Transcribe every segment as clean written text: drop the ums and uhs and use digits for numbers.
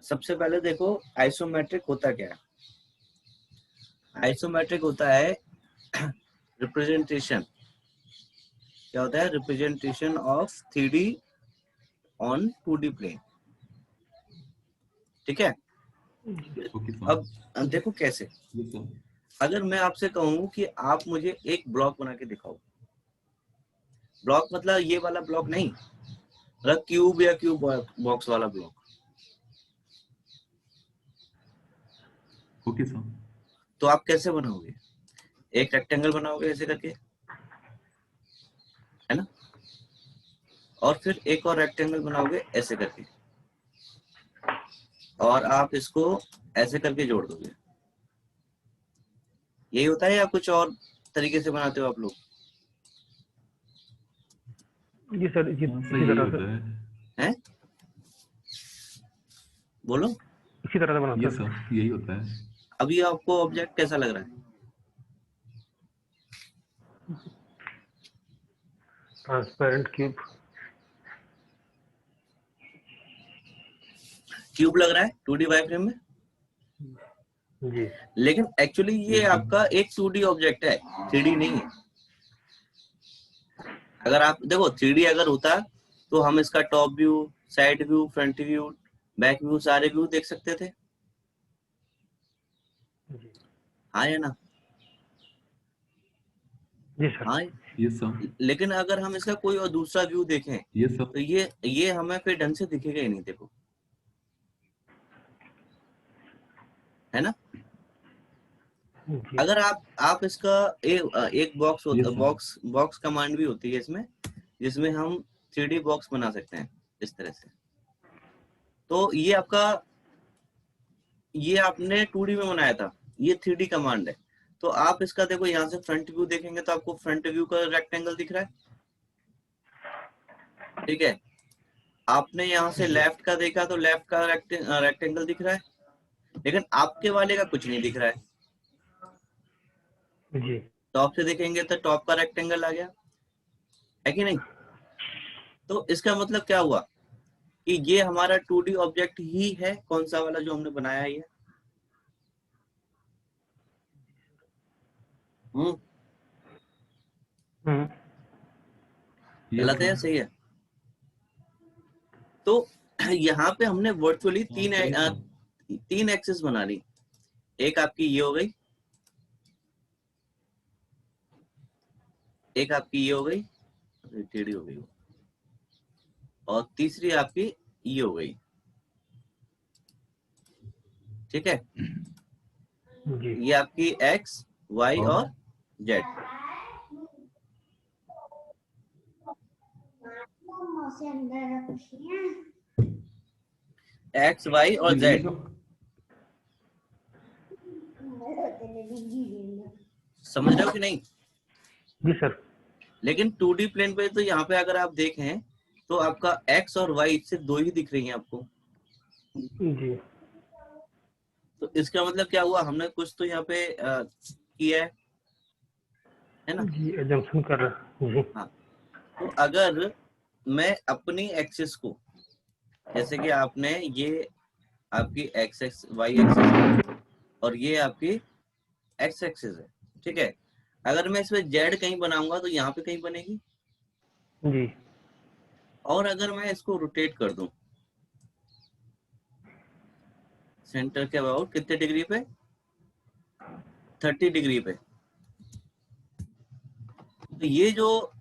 सबसे पहले देखो आइसोमेट्रिक होता क्या है। आइसोमेट्रिक होता है रिप्रेजेंटेशन। क्या होता है? Representation of 3D on 2D plane. ठीक है। ओके अब देखो कैसे। अगर मैं आपसे कहूं कि आप मुझे एक ब्लॉक बना के दिखाओ, ब्लॉक मतलब ये वाला ब्लॉक नहीं, मतलब क्यूब या क्यूब बॉक्स वाला ब्लॉक। Okay sir. तो आप कैसे बनाओगे? एक रेक्टेंगल बनाओगे ऐसे करके, है ना, और फिर एक और रेक्टेंगल बनाओगे ऐसे करके, और आप इसको ऐसे करके जोड़ दोगे। यही होता है या कुछ और तरीके से बनाते हो आप लोग? जी सर, इसी तरह से हैं? बोलो। इसी तरह से बनाते ये हैं। सर यही होता है। अभी आपको ऑब्जेक्ट कैसा लग रहा है? Transparent cube. क्यूब लग रहा है 2D वायरफ्रेम में, जी लेकिन एक्चुअली ये आपका एक 2D ऑब्जेक्ट है, 3D नहीं है। अगर आप देखो 3D अगर होता तो हम इसका top view, side view, front view, back view, सारे व्यू देख सकते थे। जी हाँ या ना? जी सर। हाँ। ये सर। लेकिन अगर हम इसका कोई और दूसरा व्यू देखें ये सर। तो ये हमें फिर ढंग से दिखेगा ही नहीं। देखो, है ना। जी अगर आप इसका एक box Yes, sir. Box command भी होती है इसमें, जिसमें हम 3D बॉक्स बना सकते हैं इस तरह से। तो ये आपने 2D में बनाया था, ये 3D कमांड है। तो आप इसका देखो, यहाँ से फ्रंट व्यू देखेंगे तो आपको फ्रंट व्यू का रेक्टेंगल दिख रहा है, ठीक है। आपने यहाँ से लेफ्ट का देखा तो लेफ्ट का रेक्टेंगल दिख रहा है, लेकिन आपके वाले का कुछ नहीं दिख रहा है। जी टॉप से देखेंगे तो टॉप का रेक्टेंगल आ गया, है कि नहीं। तो इसका मतलब क्या हुआ कि ये हमारा 2D ऑब्जेक्ट ही है, कौन सा वाला जो हमने बनाया है ये। गलत है या सही है? तो यहाँ पे हमने वर्चुअली तीन एक्सिस बना ली। एक आपकी ये हो गई, एक आपकी ये हो गई, टेढ़ी हो गई, और तीसरी आपकी ये हो गई। ठीक है। जी ये आपकी एक्स, वाई और जेड। एक्स, वाई और जेड। समझ रहे हो कि नहीं? जी सर। लेकिन 2D प्लेन पे तो यहाँ पे अगर आप देखें तो आपका एक्स और वाई सिर्फ दो ही दिख रही हैं आपको। जी तो इसका मतलब क्या हुआ, हमने कुछ तो यहाँ पे किया है ना। जी एजम्पशन कर रहा जी। हाँ। तो अगर मैं अपनी एक्सिस को, जैसे कि आपने ये आपकी एक्स वाई एक्सिस है और ये आपकी एक्स एक्सिस है, ठीक है। अगर मैं इसमें जेड कहीं बनाऊंगा तो यहाँ पे कहीं बनेगी। जी और अगर मैं इसको रोटेट कर दूं सेंटर के अबाउट कितने डिग्री पे, 30 डिग्री पे, तो ये जो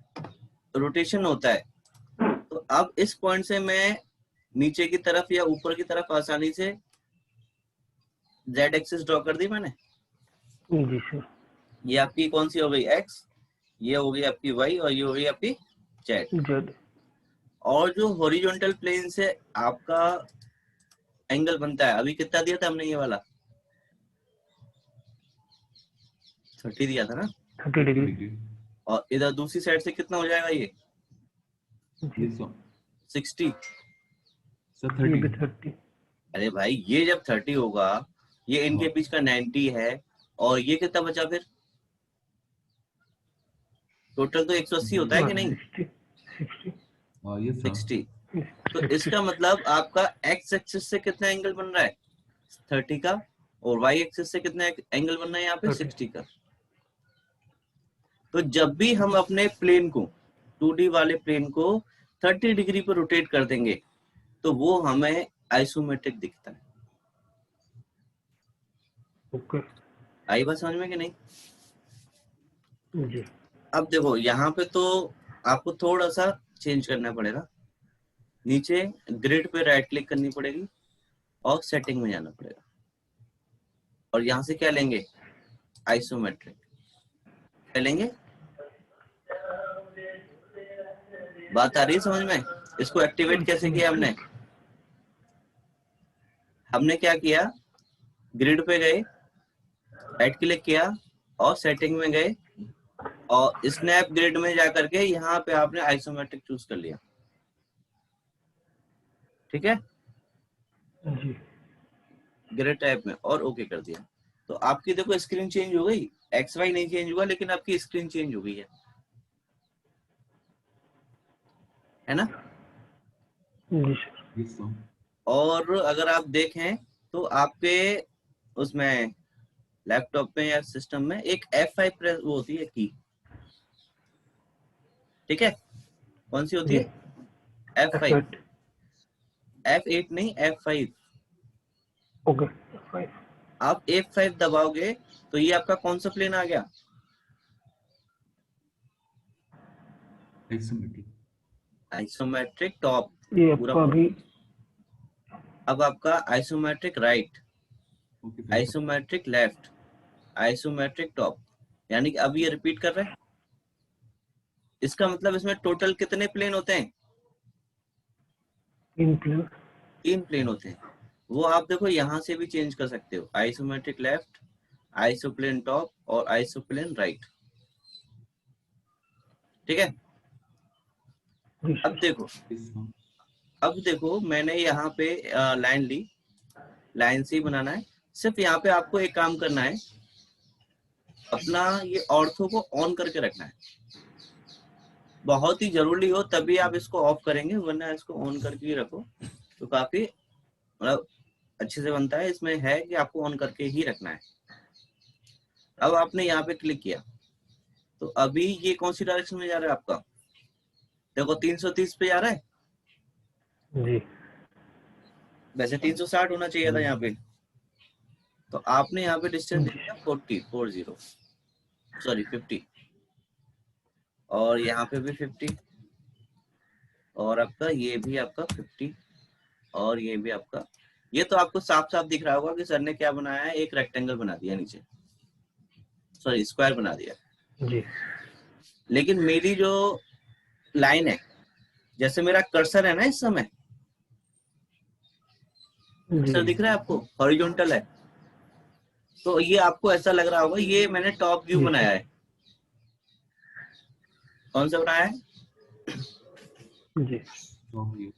रोटेशन होता है, तो अब इस पॉइंट से मैं नीचे की तरफ या ऊपर की तरफ आसानी से जेड एक्सिस ड्रॉ कर दी मैंने। जी सर। ये आपकी कौन सी हो गई, एक्स, ये हो गई आपकी वाई, और ये हो गई आपकी जेड। जेड। और जो हॉरिजॉन्टल प्लेन से आपका एंगल बनता है, अभी कितना दिया था हमने ये वाला, 30 दिया था ना। 30 डिग्री। और इधर दूसरी साइड से कितना हो जाएगा ये, जी 60। ये भी 30। अरे भाई, ये जब 30 होगा, ये इनके बीच का 90 है, और ये कितना बचा फिर, टोटल तो 180 होता है कि नहीं। 60 60। तो इसका मतलब आपका एक्स एक्सिस से कितना एंगल बन रहा है 30 का, और वाई एक्सिस से कितना एंगल बन रहा है यहाँ पे 60 का। तो जब भी हम अपने प्लेन को 2D वाले प्लेन को 30 डिग्री पर रोटेट कर देंगे तो वो हमें आइसोमेट्रिक दिखता है। ओके आई बात समझ में कि नहीं? जी अब देखो यहाँ पे तो आपको थोड़ा सा चेंज करना पड़ेगा, नीचे ग्रिड पे राइट क्लिक करनी पड़ेगी और सेटिंग में जाना पड़ेगा, और यहाँ से क्या लेंगे आइसोमेट्रिक, क्या लेंगे? बात आ रही है समझ में? इसको एक्टिवेट कैसे किया हमने? हमने क्या किया, ग्रिड पे गए, राइट क्लिक किया और सेटिंग में गए, और स्नैप ग्रिड में जाकर के यहाँ पे आपने आइसोमेट्रिक चूज कर लिया। ठीक है, जी ग्रिड टाइप में, और ओके कर दिया। तो आपकी देखो स्क्रीन चेंज हो गई, एक्स वाई नहीं चेंज हुआ लेकिन आपकी स्क्रीन चेंज हो गई है ना? जी सर Yes, sir. और अगर आप देखें तो आपके उसमें लैपटॉप में या सिस्टम में एक F5 प्रेस वो होती है की, ठीक है? कौन सी होती जी है? F5, F8 नहीं, F5। ओके 5 आप F5 दबाओगे तो ये आपका कौन सा प्लेन आ गया? Isometric. आइसोमेट्रिक टॉप, ये पूरा आपका अभी अब आपका isometric right, Okay, sir. Isometric left, isometric top, यानी कि अब ये रिपीट कर रहे हैं। इसका मतलब इसमें टोटल कितने प्लेन होते हैं? 3 प्लेन 3 प्लेन होते हैं। वो आप देखो यहाँ से भी चेंज कर सकते हो, आइसोमेट्रिक लेफ्ट, आइसोप्लेन टॉप और आइसोप्लेन राइट। ठीक है, जी अब सर देखो, Yes, sir. अब देखो मैंने यहाँ पे लाइन ली, लाइन से ही बनाना है। सिर्फ यहाँ पे आपको एक काम करना है, अपना ये ऑर्थो को ऑन करके रखना है। बहुत ही जरूरी हो तभी आप इसको ऑफ करेंगे, वरना इसको ऑन करके ही रखो तो काफी मतलब अच्छे से बनता है। इसमें है कि आपको ऑन करके ही रखना है। अब आपने यहाँ पे क्लिक किया तो अभी ये कौन सी डायरेक्शन में जा रहा है आपका? देखो 330 पे जा रहा है, जी वैसे 360 होना चाहिए था यहाँ पे। तो आपने यहाँ पे डिस्टेंस जी दिया 40 सॉरी 50, और यहाँ पे भी 50, और आपका ये भी आपका 50, और ये भी आपका। ये तो आपको साफ साफ दिख रहा होगा कि सर ने क्या बनाया है, एक रेक्टेंगल बना दिया नीचे, सॉरी स्क्वायर बना दिया। जी लेकिन मेरी जो लाइन है, जैसे मेरा कर्सर है ना इस समय, कर्सर जी दिख रहा है आपको, हॉरिजॉन्टल है, तो ये आपको ऐसा लग रहा होगा ये मैंने टॉप व्यू जी बनाया सर है। कौन सा बनाया है? जी Top view.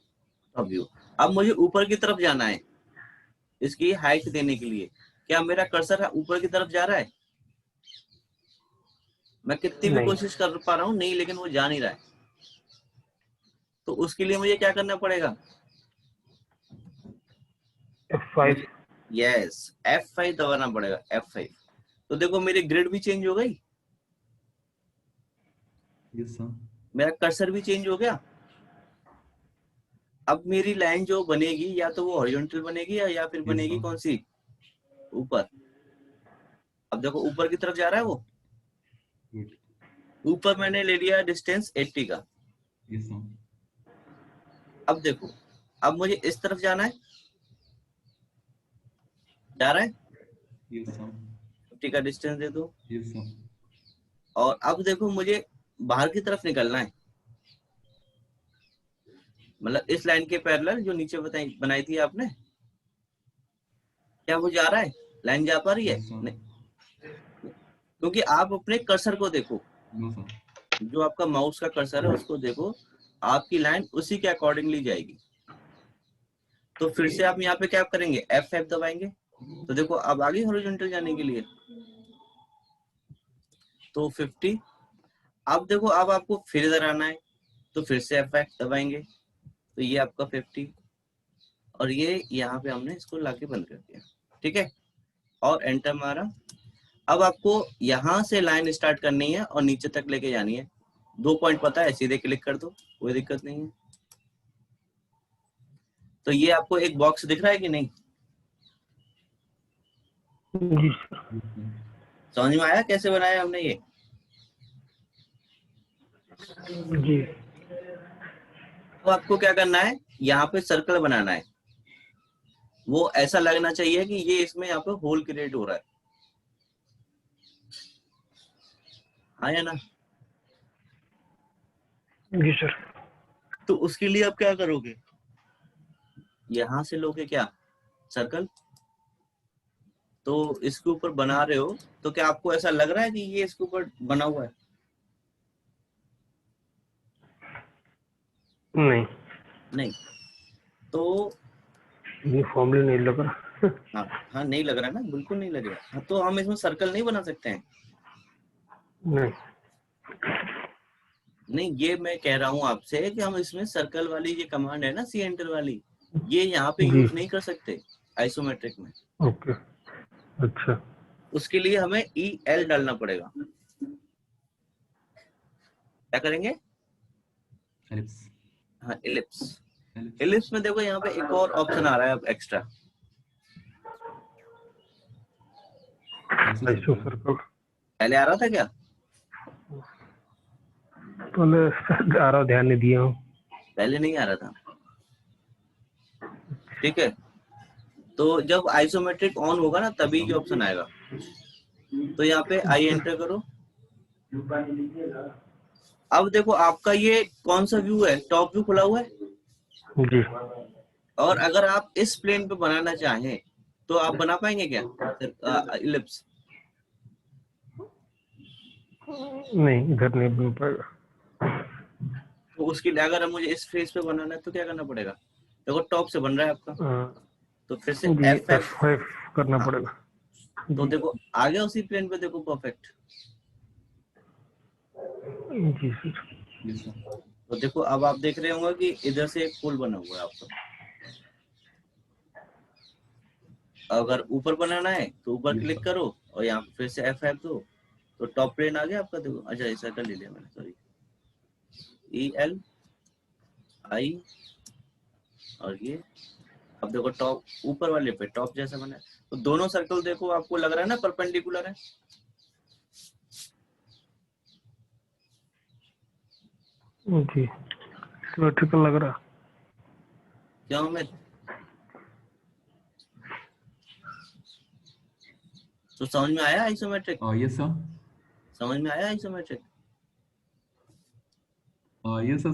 Top view. अब मुझे ऊपर की तरफ जाना है इसकी हाइट देने के लिए। क्या मेरा कर्सर ऊपर की तरफ जा रहा है? मैं कितनी भी नहीं कोशिश कर पा रहा हूँ नहीं, लेकिन वो जा नहीं रहा है। तो उसके लिए मुझे क्या करना पड़ेगा? F5 यस, F5 दबाना पड़ेगा, F5। तो देखो मेरी ग्रिड भी चेंज हो गई, Yes, sir. मेरा कर्सर भी चेंज हो गया। अब मेरी लाइन जो बनेगी या तो वो हॉरिजॉन्टल बनेगी या फिर Yes, बनेगी sir. कौन सी, ऊपर। अब देखो ऊपर की तरफ जा रहा है वो, Good. ऊपर मैंने ले लिया डिस्टेंस 80 का। Yes, sir. अब देखो, अब मुझे इस तरफ जाना है, जा रहा है, Yes, sir. 50 का डिस्टेंस दे दो। Yes, sir. और अब देखो मुझे बाहर की तरफ निकलना है, मतलब इस लाइन के पैरेलल जो नीचे बनाई थी आपने। क्या वो जा रहा है, लाइन जा पा रही है? Yes, sir. नहीं, क्योंकि आप अपने कर्सर को देखो, No, sir. जो आपका माउस का कर्सर है उसको देखो, आपकी लाइन उसी के अकॉर्डिंगली जाएगी। तो फिर से आप यहाँ पे क्या करेंगे, F5 दबाएंगे, तो देखो अब आगे हॉरिजॉन्टल जाने के लिए तो 50। अब देखो अब आपको फिर इधर आना है तो फिर से F5 दबाएंगे, तो ये आपका 50 और ये यहाँ पे हमने इसको लाके बंद कर दिया, ठीक है, और एंटर मारा। अब आपको यहाँ से लाइन स्टार्ट करनी है और नीचे तक लेके जानी है। 2 पॉइंट पता है, सीधे क्लिक कर दो, कोई दिक्कत नहीं है। तो ये आपको एक बॉक्स दिख रहा है कि नहीं? जी सर। Yes, sir. समझ में आया कैसे बनाया हमने ये? जी तो आपको क्या करना है, यहाँ पे सर्कल बनाना है। वो ऐसा लगना चाहिए कि ये इसमें यहाँ पे होल क्रिएट हो रहा है, हाँ या ना? जी सर। तो उसके लिए आप क्या करोगे, यहाँ से लोगे क्या सर्कल, तो इसके ऊपर बना रहे हो, तो क्या आपको ऐसा लग रहा है कि ये इसके ऊपर बना हुआ है? नहीं, नहीं। तो यूनिफॉर्मली नहीं लग रहा। हाँ हाँ, नहीं लग रहा है ना, बिल्कुल नहीं लगेगा। हाँ, तो हम इसमें सर्कल नहीं बना सकते हैं? नहीं। नहीं, ये मैं कह रहा हूँ आपसे कि हम इसमें सर्कल वाली ये कमांड है ना, सी एंटर वाली, ये यहाँ पे जी। यूज नहीं कर सकते आइसोमेट्रिक में। ओके, अच्छा। उसके लिए हमें EL डालना पड़ेगा। क्या करेंगे? Ellipse. हाँ, इलिप्स। Ellipse. इलिप्स में देखो यहाँ पे एक और ऑप्शन आ रहा है अब एक्स्ट्रा, आइसो सर्कल पहले आ रहा था क्या? पहले आ रहा, ध्यान नहीं दिया हूँ। पहले नहीं आ रहा था, ठीक है। तो जब आइसोमेट्रिक ऑन होगा ना तभी ये ऑप्शन आएगा। तो यहाँ पे आई एंटर करो। अब देखो आपका ये कौन सा व्यू है, टॉप व्यू खुला हुआ है, जी और अगर आप इस प्लेन पे बनाना चाहें तो आप बना पाएंगे क्या इलिप्स? नहीं, इधर नहीं बन पाएगा। तो उसके लिए अगर मुझे इस फेस पे बनाना है तो क्या करना पड़ेगा? देखो टॉप से बन रहा है आपका, तो फिर से जी F5 F5 करना हाँ। पड़ेगा। तो देखो आ गया उसी प्लेन पे, देखो परफेक्ट। जी सर। Yes, sir. तो देखो अब आप देख रहे होंगे कि इधर से एक पुल बना हुआ है आपका। अगर ऊपर बनाना है तो ऊपर Yes, क्लिक sir. करो और यहाँ पे फिर से F5 दो, तो टॉप प्लेन आ गया आपका। देखो, अच्छा ये सर्कल ले लिया मैंने, सॉरी। EL I और ये, अब देखो टॉप ऊपर वाले पे टॉप जैसा बना है। तो दोनों सर्कल देखो आपको लग रहा है ना परपेंडिकुलर है। जी, वर्टिकल लग रहा। क्यों मैं तो समझ में आया आइसोमेट्रिक? Yes, sir. समझ में आया आइसोमेट्रिक? Yes, sir.